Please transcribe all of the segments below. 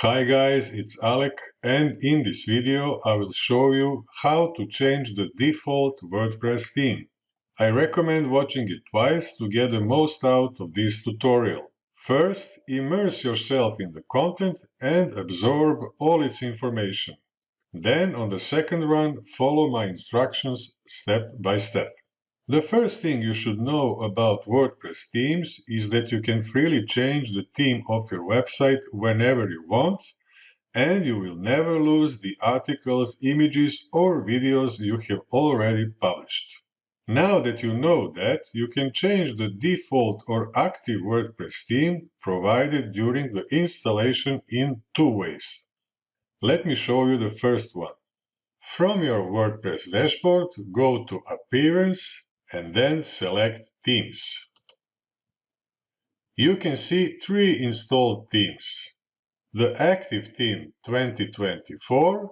Hi guys, it's Alec, and in this video I will show you how to change the default WordPress theme. I recommend watching it twice to get the most out of this tutorial. First, immerse yourself in the content and absorb all its information. Then, on the second run, follow my instructions step by step. The first thing you should know about WordPress themes is that you can freely change the theme of your website whenever you want, and you will never lose the articles, images, or videos you have already published. Now that you know that, you can change the default or active WordPress theme provided during the installation in two ways. Let me show you the first one. From your WordPress dashboard, go to Appearance and then select Themes. You can see three installed themes: the active theme 2024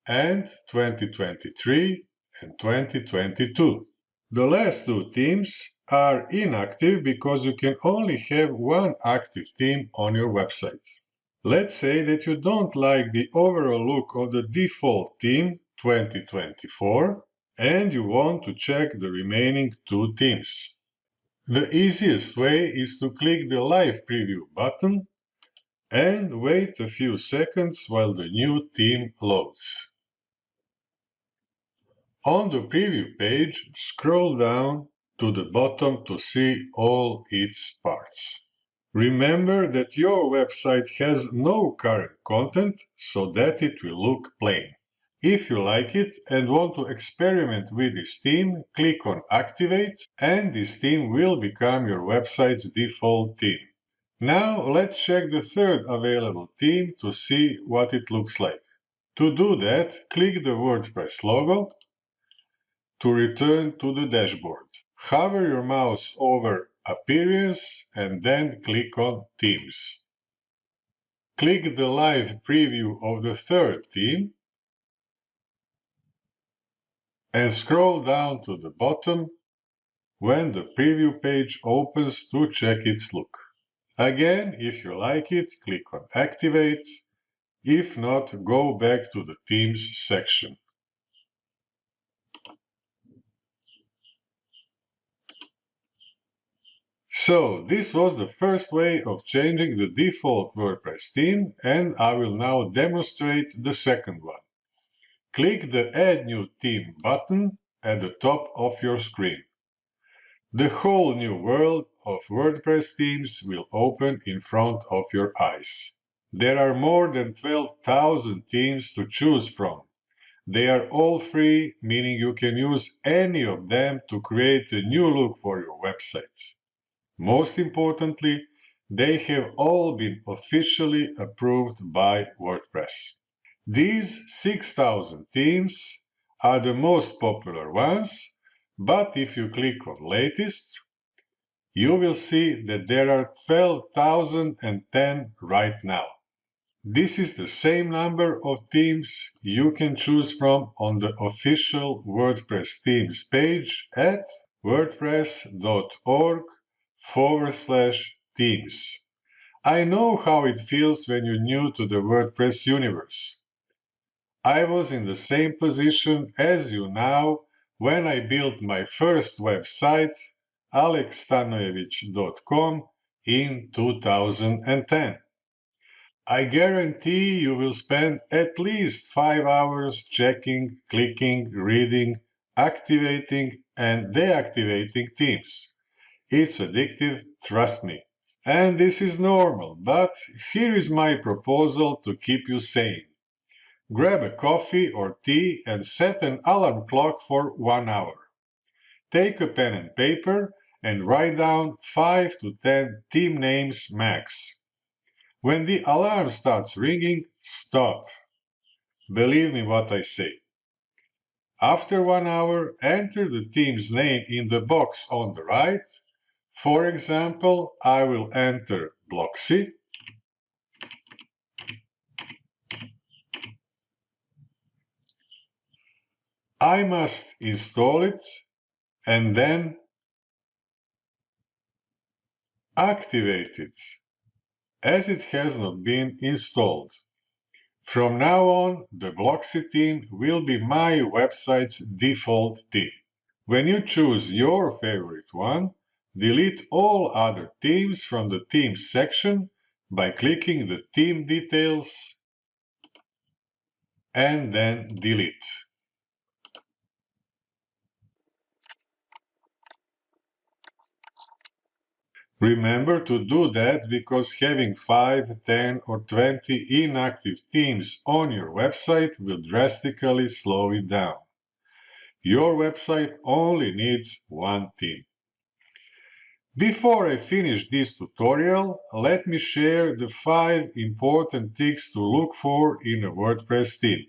and 2023 and 2022. The last two themes are inactive because you can only have one active theme on your website. Let's say that you don't like the overall look of the default theme 2024 and you want to check the remaining two themes. The easiest way is to click the Live Preview button and wait a few seconds while the new theme loads. On the preview page, scroll down to the bottom to see all its parts. Remember that your website has no current content, so that it will look plain. If you like it and want to experiment with this theme, click on Activate, and this theme will become your website's default theme. Now let's check the third available theme to see what it looks like. To do that, click the WordPress logo to return to the dashboard. Hover your mouse over Appearance and then click on Themes. Click the live preview of the third theme and scroll down to the bottom when the preview page opens to check its look. Again, if you like it, click on Activate. If not, go back to the Themes section. So, this was the first way of changing the default WordPress theme, and I will now demonstrate the second one. Click the Add New Theme button at the top of your screen. The whole new world of WordPress themes will open in front of your eyes. There are more than 12,000 themes to choose from. They are all free, meaning you can use any of them to create a new look for your website. Most importantly, they have all been officially approved by WordPress. These 6,000 themes are the most popular ones, but if you click on Latest, you will see that there are 12,010 right now. This is the same number of themes you can choose from on the official WordPress themes page at wordpress.org/themes. I know how it feels when you're new to the WordPress universe. I was in the same position as you now when I built my first website, alekstanojevic.com, in 2010. I guarantee you will spend at least 5 hours checking, clicking, reading, activating, and deactivating themes. It's addictive, trust me. And this is normal, but here is my proposal to keep you sane. Grab a coffee or tea and set an alarm clock for 1 hour. Take a pen and paper and write down 5 to 10 theme names max. When the alarm starts ringing, stop. Believe me what I say. After 1 hour, enter the theme's name in the box on the right. For example, I will enter Bloxy. I must install it and then activate it. as it has not been installed. From now on, the Bloxy theme will be my website's default theme. When you choose your favorite one, delete all other themes from the Themes section by clicking the Theme Details and then Delete. Remember to do that because having 5, 10 or 20 inactive themes on your website will drastically slow it down. Your website only needs one theme. Before I finish this tutorial, let me share the 5 important things to look for in a WordPress theme.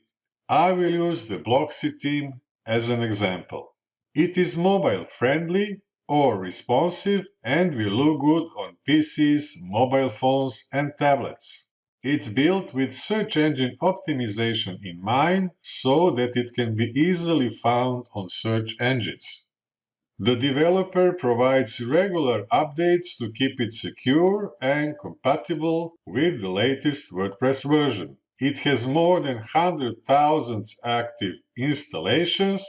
I will use the Bloxy theme as an example. It is mobile friendly or responsive and will look good on PCs, mobile phones and tablets. It's built with search engine optimization in mind so that it can be easily found on search engines. The developer provides regular updates to keep it secure and compatible with the latest WordPress version. It has more than 100,000 active installations,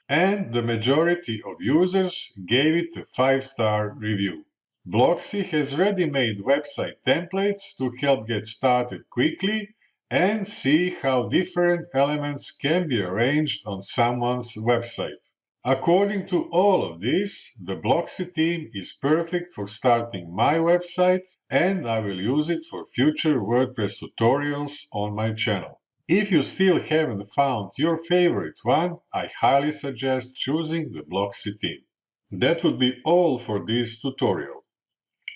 and the majority of users gave it a 5-star review. Bloxy has ready-made website templates to help get started quickly and see how different elements can be arranged on someone's website. According to all of this, the Bloxy theme is perfect for starting my website, and I will use it for future WordPress tutorials on my channel. If you still haven't found your favorite one, I highly suggest choosing the Bloxy theme. That would be all for this tutorial.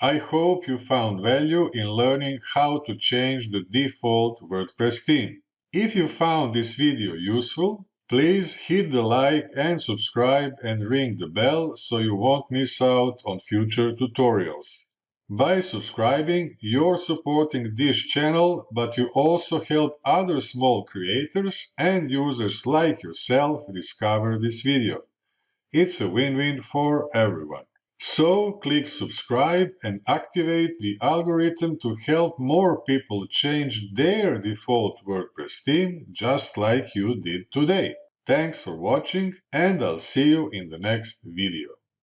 I hope you found value in learning how to change the default WordPress theme. If you found this video useful, please hit the like and subscribe and ring the bell so you won't miss out on future tutorials. By subscribing, you're supporting this channel, but you also help other small creators and users like yourself discover this video. It's a win-win for everyone. So click subscribe and activate the algorithm to help more people change their default WordPress theme just like you did today. Thanks for watching, and I'll see you in the next video.